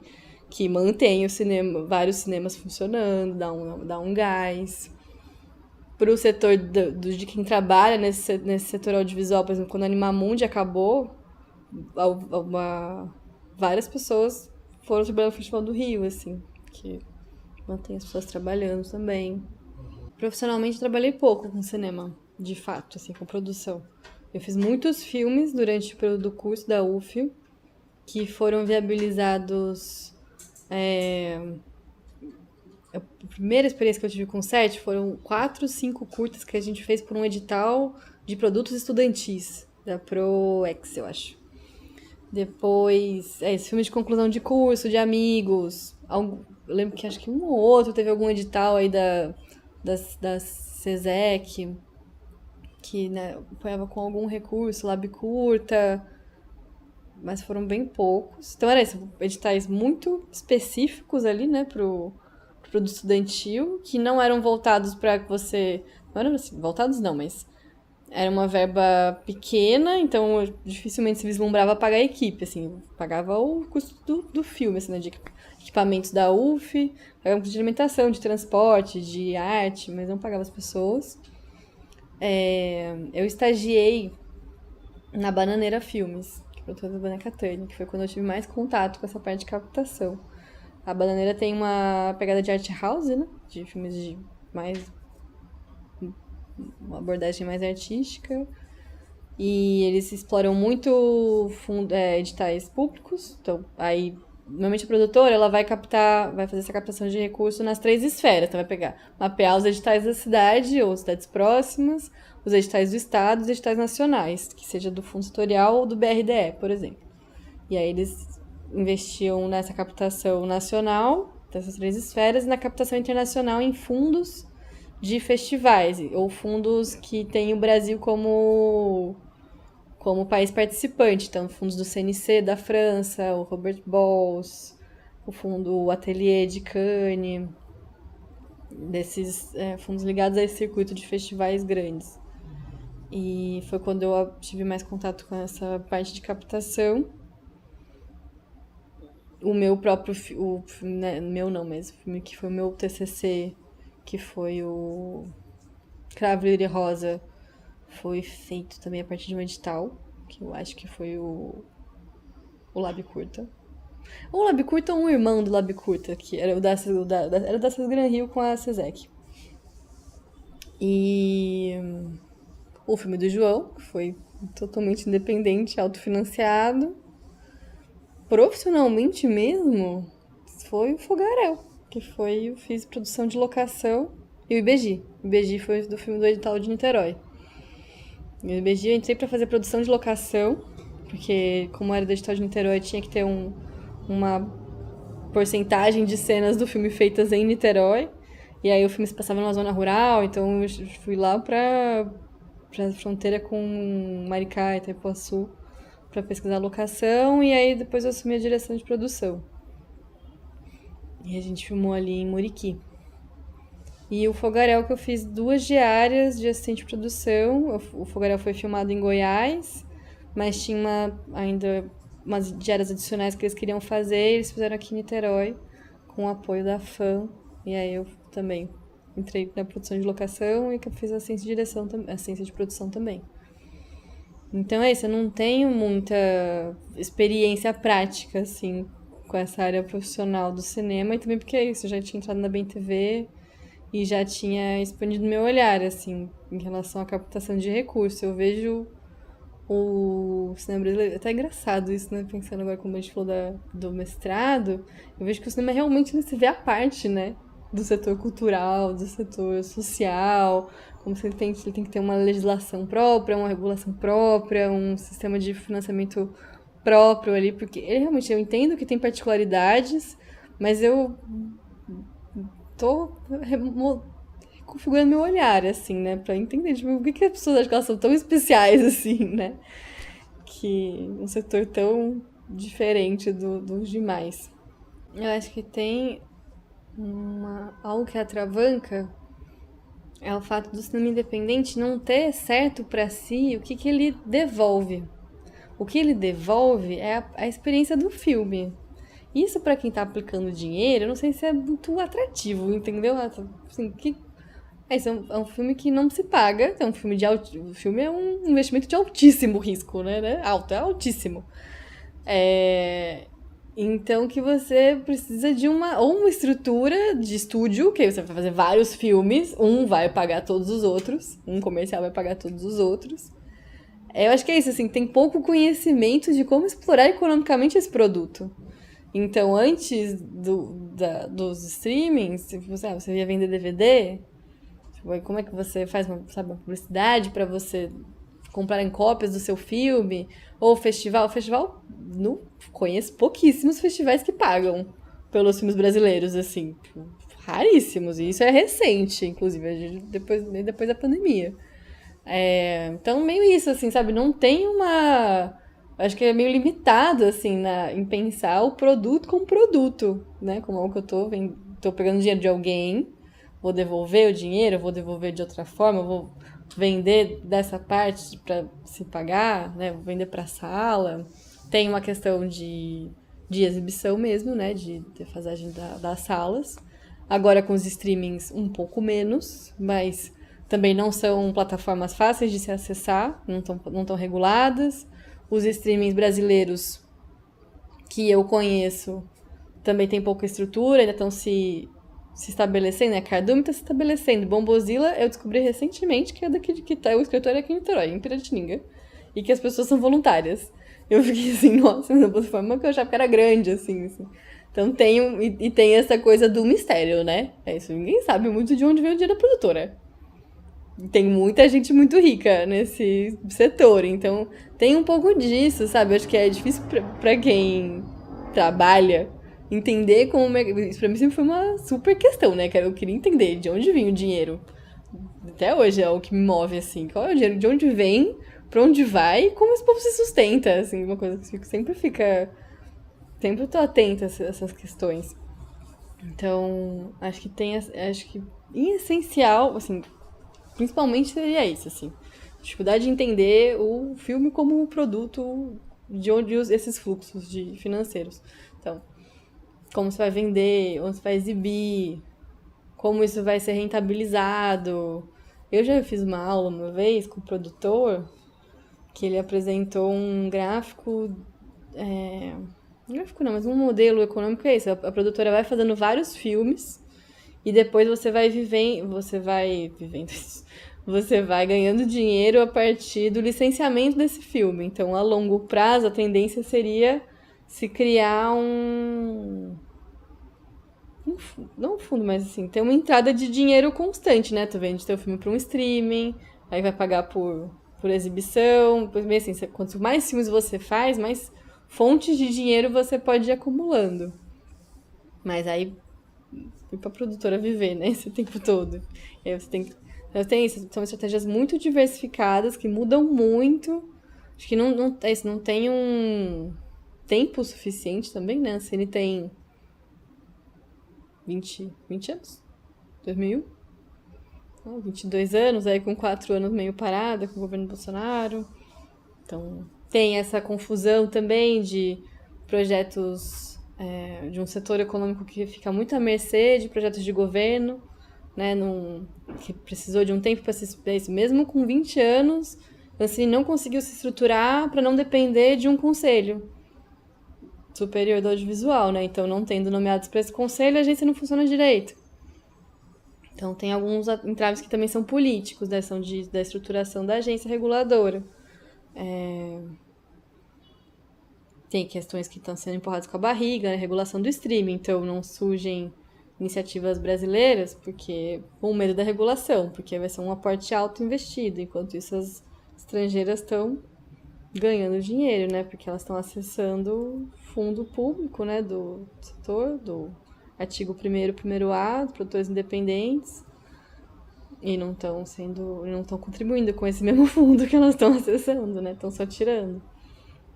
que mantém o cinema, vários cinemas funcionando, dá um gás. Pro setor de quem trabalha nesse setor audiovisual, por exemplo, quando a Animamundi acabou, várias pessoas foram trabalhar no Festival do Rio, assim, que mantém as pessoas trabalhando também. Profissionalmente, trabalhei pouco com cinema, de fato, assim, com produção. Eu fiz muitos filmes durante o período do curso da UF, que foram viabilizados... A primeira experiência que eu tive com o set foram 4, 5 curtas que a gente fez por um edital de produtos estudantis, da ProEx, eu acho. Depois, esse filme de conclusão de curso, de amigos. Eu lembro que acho que um ou outro teve algum edital aí da SESEC, que, né, apoiava com algum recurso, lab curta, mas foram bem poucos. Então era isso, editais muito específicos ali, né, pro produto estudantil, que não eram voltados para você... Não eram assim, voltados não, mas era uma verba pequena, então dificilmente se vislumbrava pagar a equipe, assim, pagava o custo do filme, assim, né, de equipamentos da UF, pagava custo de alimentação, de transporte, de arte, mas não pagava as pessoas. Eu estagiei na Bananeira Filmes, que foi a Boneca Turner, que foi quando eu tive mais contato com essa parte de captação. A Bananeira tem uma pegada de art house, né? De filmes de uma abordagem mais artística. E eles exploram muito editais públicos. Então, aí, normalmente a produtora, ela vai fazer essa captação de recurso nas 3 esferas. Então, vai mapear os editais da cidade ou cidades próximas, os editais do estado, os editais nacionais, que seja do Fundo Setorial ou do BRDE, por exemplo. E aí eles investiam nessa captação nacional, dessas 3 esferas, e na captação internacional em fundos de festivais, ou fundos que tem o Brasil como país participante. Então, fundos do CNC da França, o Robert Balls, o Atelier de Cannes, desses fundos ligados a esse circuito de festivais grandes. E foi quando eu tive mais contato com essa parte de captação. O meu próprio filme, né, meu não, mas o filme que foi o meu TCC, que foi o Cravo Lírio Rosa, foi feito também a partir de um edital, que eu acho que foi o Lab Curta. O Lab Curta ou um irmão do Lab Curta, que era o da Gran Rio com a SESEC. E o filme do João, que foi totalmente independente, autofinanciado. Profissionalmente mesmo, foi o Fogaréu, que eu fiz produção de locação, e o IBG. O IBG foi do filme do edital de Niterói. E o IBG eu entrei pra fazer produção de locação, porque como era do edital de Niterói, tinha que ter uma porcentagem de cenas do filme feitas em Niterói. E aí o filme se passava numa zona rural, então eu fui lá pra fronteira com Maricá e Itaipuaçu, para pesquisar a locação, e aí depois eu assumi a direção de produção. E a gente filmou ali em Muriqui. E o Fogaréu, que eu fiz 2 diárias de assistente de produção. O Fogaréu foi filmado em Goiás, mas tinha ainda umas diárias adicionais que eles queriam fazer, e eles fizeram aqui em Niterói, com o apoio da FAM. E aí eu também entrei na produção de locação e que eu fiz a ciência de direção, a ciência de produção também. Então é isso, eu não tenho muita experiência prática, assim, com essa área profissional do cinema, e também porque é isso, eu já tinha entrado na BemTV e já tinha expandido meu olhar, assim, em relação à captação de recursos. Eu vejo o cinema brasileiro, até é engraçado isso, né, pensando agora como a gente falou do mestrado, eu vejo que o cinema realmente ele se vê à parte, né, do setor cultural, do setor social, como se ele tem que ter uma legislação própria, uma regulação própria, um sistema de financiamento próprio ali, porque ele realmente, eu entendo que tem particularidades, mas eu tô configurando meu olhar, assim, né, pra entender, tipo, por que as pessoas acham que elas são tão especiais, assim, né, que um setor tão diferente dos demais. Eu acho que tem algo que atravanca é o fato do cinema independente não ter certo pra si o que ele devolve. O que ele devolve é a experiência do filme. Isso pra quem tá aplicando dinheiro, eu não sei se é muito atrativo, entendeu? Assim, é um filme que não se paga, é um filme o filme é um investimento de altíssimo risco, né? Alto, é altíssimo. Então que você precisa de uma estrutura de estúdio, que você vai fazer vários filmes, um vai pagar todos os outros, um comercial vai pagar todos os outros. Eu acho que é isso, assim, tem pouco conhecimento de como explorar economicamente esse produto. Então, antes dos streamings, você ia vender DVD, como é que você faz uma publicidade para você comprarem cópias do seu filme? Ou festival? Festival, não conheço pouquíssimos festivais que pagam pelos filmes brasileiros, assim. Raríssimos. E isso é recente, inclusive, depois da pandemia. Então, meio isso, assim, sabe? Não tem uma... Acho que é meio limitado, assim, em pensar o produto como produto, né? Como algo que eu tô pegando dinheiro de alguém, vou devolver o dinheiro, vou devolver de outra forma, vou vender dessa parte para se pagar, né? Vou vender para sala. Tem uma questão de exibição mesmo, né? De defasagem das salas. Agora com os streamings um pouco menos, mas também não são plataformas fáceis de se acessar, não estão reguladas. Os streamings brasileiros que eu conheço também tem pouca estrutura, ainda estão se estabelecendo, né? Cardume está se estabelecendo. Bombozilla, eu descobri recentemente que é daqui que tá, o escritório é aqui em Niterói, em Piratininga. E que as pessoas são voluntárias. Eu fiquei assim, nossa, uma plataforma que eu achava que era grande, assim. Então tem essa coisa do mistério, né? É isso, ninguém sabe muito de onde vem o dinheiro da produtora. Tem muita gente muito rica nesse setor, então tem um pouco disso, sabe? Acho que é difícil pra quem trabalha entender como... Isso pra mim sempre foi uma super questão, né? Eu queria entender de onde vinha o dinheiro. Até hoje é o que me move, assim. Qual é o dinheiro? De onde vem? Pra onde vai? E como esse povo se sustenta, assim. Uma coisa que sempre fica... Sempre tô atenta a essas questões. Então, acho que em essencial, assim... Principalmente seria isso, assim. Dificuldade de entender o filme como um produto de onde esses fluxos financeiros. Então, como você vai vender, onde você vai exibir, como isso vai ser rentabilizado. Eu já fiz uma aula uma vez com o produtor, que ele apresentou um gráfico... gráfico não, mas um modelo econômico é isso. A produtora vai fazendo vários filmes e depois você vai vivendo isso. Você vai ganhando dinheiro a partir do licenciamento desse filme. Então, a longo prazo, a tendência seria se criar não um fundo, mas assim, ter uma entrada de dinheiro constante, né? Tu vende teu filme para um streaming, aí vai pagar por exibição. Depois, meio assim, quanto mais filmes você faz, mais fontes de dinheiro você pode ir acumulando. Mas aí, pra produtora viver, né? Esse tempo todo. E aí você tem que... Então, tem isso, são estratégias muito diversificadas, que mudam muito. Acho que não tem um tempo suficiente também, né? A Cine tem 20 anos? 2001? 22 anos, aí com 4 anos meio parada com o governo Bolsonaro. Então, tem essa confusão também de projetos de um setor econômico que fica muito à mercê de projetos de governo, né, que precisou de um tempo para se estudar isso, mesmo com 20 anos, assim, não conseguiu se estruturar para não depender de um conselho superior do audiovisual, né? Então, não tendo nomeados para esse conselho, a agência não funciona direito. Então, tem alguns entraves que também são políticos, né? São da estruturação da agência reguladora. Tem questões que estão sendo empurradas com a barriga, né? Regulação do streaming, então não surgem iniciativas brasileiras porque com medo da regulação, porque vai ser um aporte alto investido, enquanto isso as estrangeiras estão ganhando dinheiro, né? Porque elas estão acessando fundo público, né? Do setor, do artigo 1º A, dos produtores independentes, e não estão contribuindo com esse mesmo fundo que elas estão acessando, né? Estão só tirando,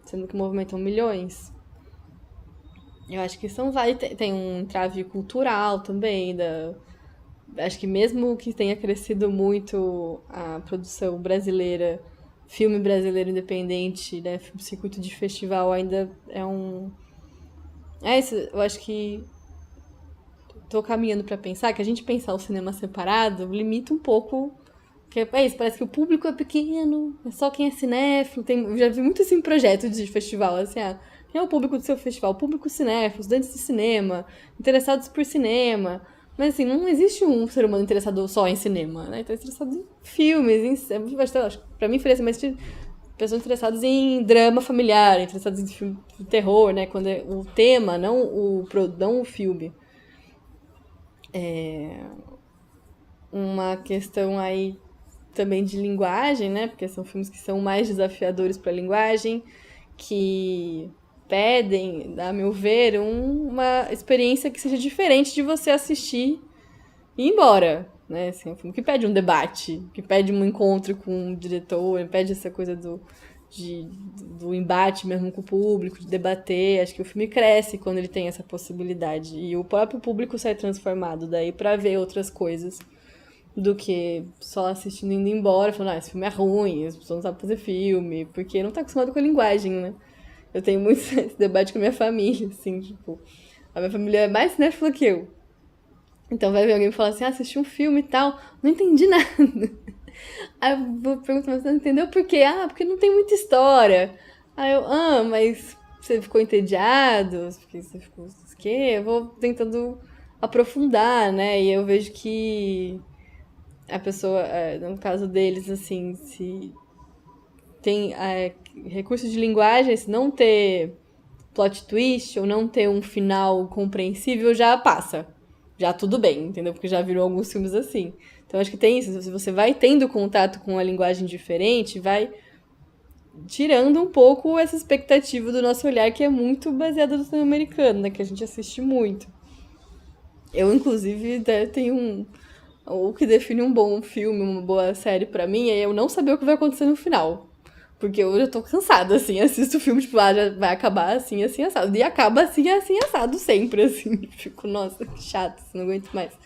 sendo que movimentam milhões. Eu acho que são vários. Tem um entrave cultural também. Acho que mesmo que tenha crescido muito a produção brasileira, filme brasileiro independente, né, circuito de festival, ainda é um... isso, eu acho que tô caminhando para pensar que a gente pensar o cinema separado limita um pouco. Porque é isso, parece que o público é pequeno, é só quem é cinéfilo. Eu já vi muito assim projeto de festival, assim, quem é o público do seu festival? O público cinéfilo, estudantes de cinema, interessados por cinema. Mas assim, não existe um ser humano interessado só em cinema, né? Então, interessado em filmes, acho que pra mim faria mais pessoas interessadas em drama familiar, interessadas em filme de terror, né? Quando é o tema, não o filme. Uma questão aí também de linguagem, né? Porque são filmes que são mais desafiadores para a linguagem, que pedem, a meu ver, uma experiência que seja diferente de você assistir e ir embora, né? Assim, é um filme que pede um debate, que pede um encontro com o diretor, pede essa coisa do embate mesmo com o público, de debater. Acho que o filme cresce quando ele tem essa possibilidade. E o próprio público sai transformado daí para ver outras coisas do que só assistindo e indo embora, falando, esse filme é ruim, as pessoas não sabem fazer filme, porque não tá acostumado com a linguagem, né? Eu tenho muito esse debate com a minha família, assim, tipo, a minha família é mais cinéfila que eu. Então vai ver alguém e falar assim, assisti um filme e tal, não entendi nada. Aí eu vou perguntar, mas você não entendeu por quê? Porque não tem muita história. Aí eu, mas você ficou entediado? Porque você ficou, o quê? Eu vou tentando aprofundar, né? E eu vejo que a pessoa, no caso deles, assim, se tem recursos de linguagem, se não ter plot twist ou não ter um final compreensível, já passa. Já tudo bem, entendeu? Porque já viram alguns filmes assim. Então, acho que tem isso. Se você vai tendo contato com uma linguagem diferente, vai tirando um pouco essa expectativa do nosso olhar, que é muito baseada no cinema americano, né? Que a gente assiste muito. Eu, inclusive, tenho o que define um bom filme, uma boa série pra mim, é eu não saber o que vai acontecer no final. Porque eu já tô cansada, assim, assisto o filme, tipo, já vai acabar assim, assim, assado. E acaba assim, assim, assado sempre, assim. Fico, nossa, que chato, assim, não aguento mais.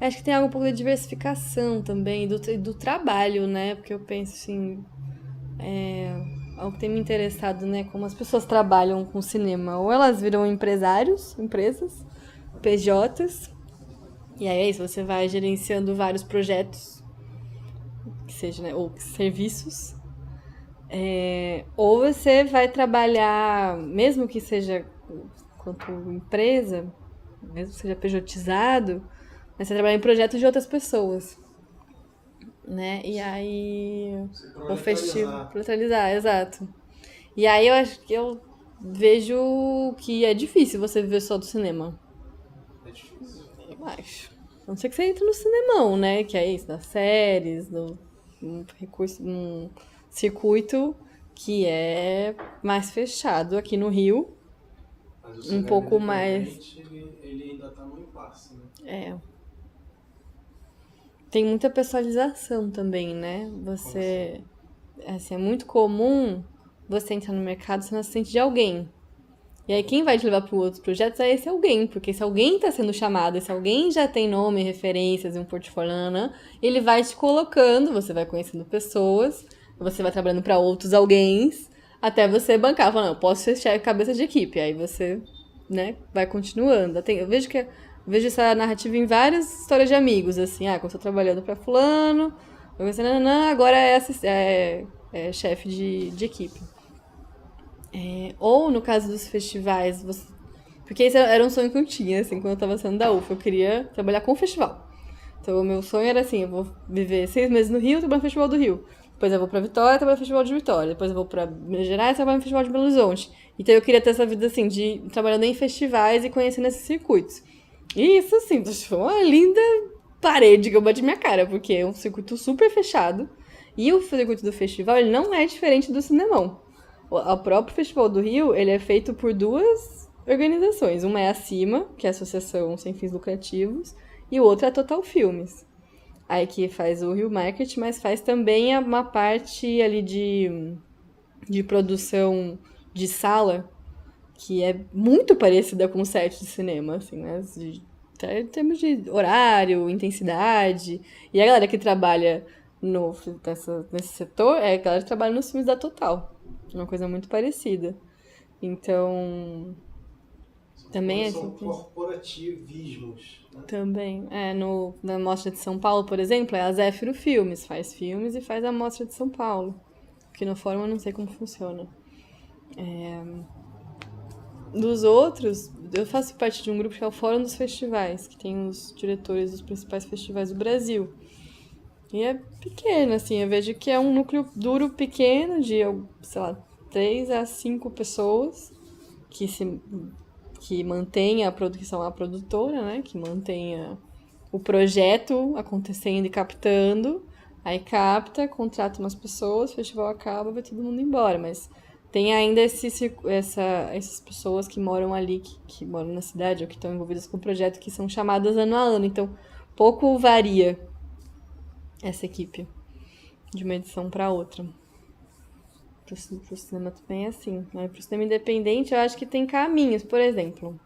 Acho que tem algo um pouco de diversificação também, do trabalho, né? Porque eu penso, assim, algo que tem me interessado, né? Como as pessoas trabalham com cinema. Ou elas viram empresas, PJs, e aí é isso, você vai gerenciando vários projetos, que seja, né? Ou serviços. Ou você vai trabalhar, mesmo que seja quanto empresa, mesmo que seja pejotizado, mas você trabalha em projetos de outras pessoas, né? E aí o festival proletalizar, exato. E aí eu acho que eu vejo que é difícil você viver só do cinema.
É difícil.
Eu acho. A não ser que você entre no cinemão, né? Que é isso, nas séries, num circuito que é mais fechado aqui no Rio.
Mas o
um pouco mais.
Ele ainda tá no impasse, né?
Tem muita pessoalização também, né? Você. Assim, é muito comum você entrar no mercado sendo assistente de alguém. E aí quem vai te levar para outros projetos é esse alguém, porque se alguém está sendo chamado, se alguém já tem nome, referências e um portfólio, ele vai te colocando, você vai conhecendo pessoas, você vai trabalhando para outros alguém, até você bancar, falando, eu posso ser cabeça de equipe, aí você né, vai continuando. Eu vejo essa narrativa em várias histórias de amigos, assim, começou trabalhando pra fulano, agora é chefe de equipe. Ou no caso dos festivais, porque esse era um sonho que eu tinha, assim, quando eu tava saindo da UFA, eu queria trabalhar com festival. Então o meu sonho era assim, eu vou viver 6 meses no Rio, trabalhar no Festival do Rio. Depois eu vou pra Vitória, trabalhar no Festival de Vitória. Depois eu vou pra Minas Gerais, trabalhar no Festival de Belo Horizonte. Então eu queria ter essa vida, assim, de trabalhando em festivais e conhecendo esses circuitos. E isso, assim, foi uma linda parede que eu bati minha cara, porque é um circuito super fechado. E o circuito do festival, ele não é diferente do cinemão. O próprio Festival do Rio, ele é feito por 2 organizações. Uma é a CIMA, que é a Associação Sem Fins Lucrativos, e o outro é a Total Filmes. Aí que faz o Rio Market, mas faz também uma parte ali de produção de sala, que é muito parecida com o set de cinema, assim, né? Em termos de horário, intensidade. E a galera que trabalha nesse setor é a galera que trabalha nos filmes da Total. Uma coisa muito parecida. Então, também
são corporativismos, né?
Também. Na Mostra de São Paulo, por exemplo, é a Zéfiro Filmes. Faz filmes e faz a Mostra de São Paulo. Que no fórum eu não sei como funciona. Dos outros, eu faço parte de um grupo que é o Fórum dos Festivais, que tem os diretores dos principais festivais do Brasil. E é pequeno, assim, eu vejo que é um núcleo duro pequeno de, sei lá, 3 a 5 pessoas que mantém a produção, a produtora, né? Que mantenha o projeto acontecendo e captando. Aí capta, contrata umas pessoas, o festival acaba, vai todo mundo embora. Mas tem ainda essas pessoas que moram ali, que moram na cidade ou que estão envolvidas com o projeto, que são chamadas ano a ano. Então, pouco varia essa equipe de uma edição para outra. Pro cinema também é assim. Né? Pro cinema independente, eu acho que tem caminhos, por exemplo.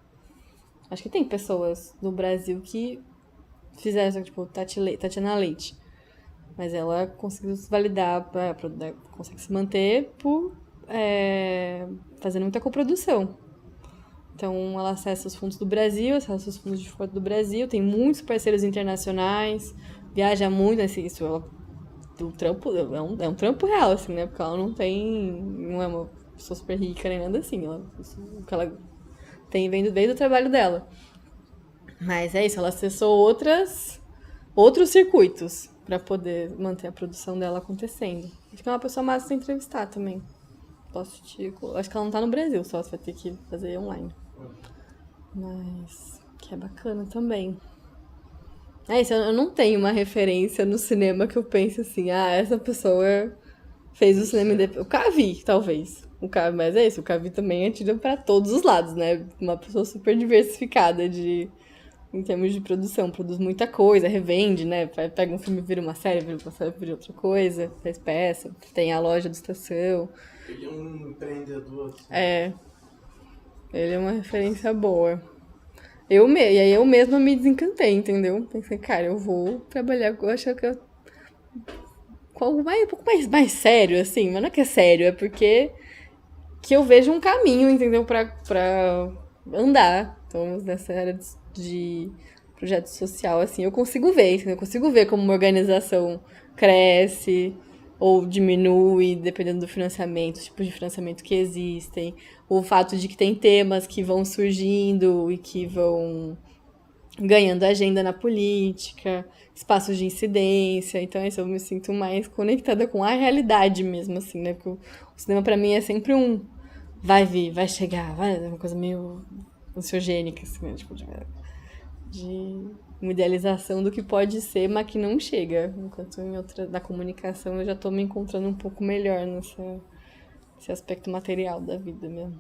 Acho que tem pessoas no Brasil que fizeram, tipo, Tatiana Leite. Mas ela conseguiu se validar, consegue se manter fazendo muita coprodução. Então, ela acessa os fundos do Brasil, acessa os fundos de fora do Brasil, tem muitos parceiros internacionais, viaja muito, assim, o trampo é um trampo real, assim, né? Porque ela não é uma pessoa super rica nem nada assim. O que ela tem vem do trabalho dela. Mas é isso, ela acessou outros circuitos para poder manter a produção dela acontecendo. Acho que é uma pessoa massa de entrevistar também. Acho que ela não tá no Brasil, só você vai ter que fazer online. Mas que é bacana também. É isso, eu não tenho uma referência no cinema que eu pense assim, essa pessoa fez o cinema independente. O Cavi, talvez. Mas é isso, o Cavi também é tido pra todos os lados, né? Uma pessoa super diversificada em termos de produção. Produz muita coisa, revende, né? Pega um filme, vira uma série, vira outra coisa, faz peça. Tem a loja de estação.
Ele é um empreendedor. Assim.
Ele é uma referência boa. E aí eu mesma me desencantei, entendeu? Pensei, cara, eu vou trabalhar, eu acho que com algo um pouco mais sério, assim. Mas não é que é sério, é porque que eu vejo um caminho, entendeu? Pra andar. Então, nessa área de projeto social, assim, eu consigo ver, entendeu? Eu consigo ver como uma organização cresce ou diminui, dependendo do financiamento, os tipos de financiamento que existem, o fato de que tem temas que vão surgindo e que vão ganhando agenda na política, espaços de incidência, então isso eu me sinto mais conectada com a realidade mesmo, assim, né, porque o cinema pra mim é sempre vai vir, vai chegar, é uma coisa meio ansiogênica, assim, né, tipo, de uma idealização do que pode ser, mas que não chega. Enquanto na comunicação eu já tô me encontrando um pouco melhor nesse aspecto material da vida mesmo.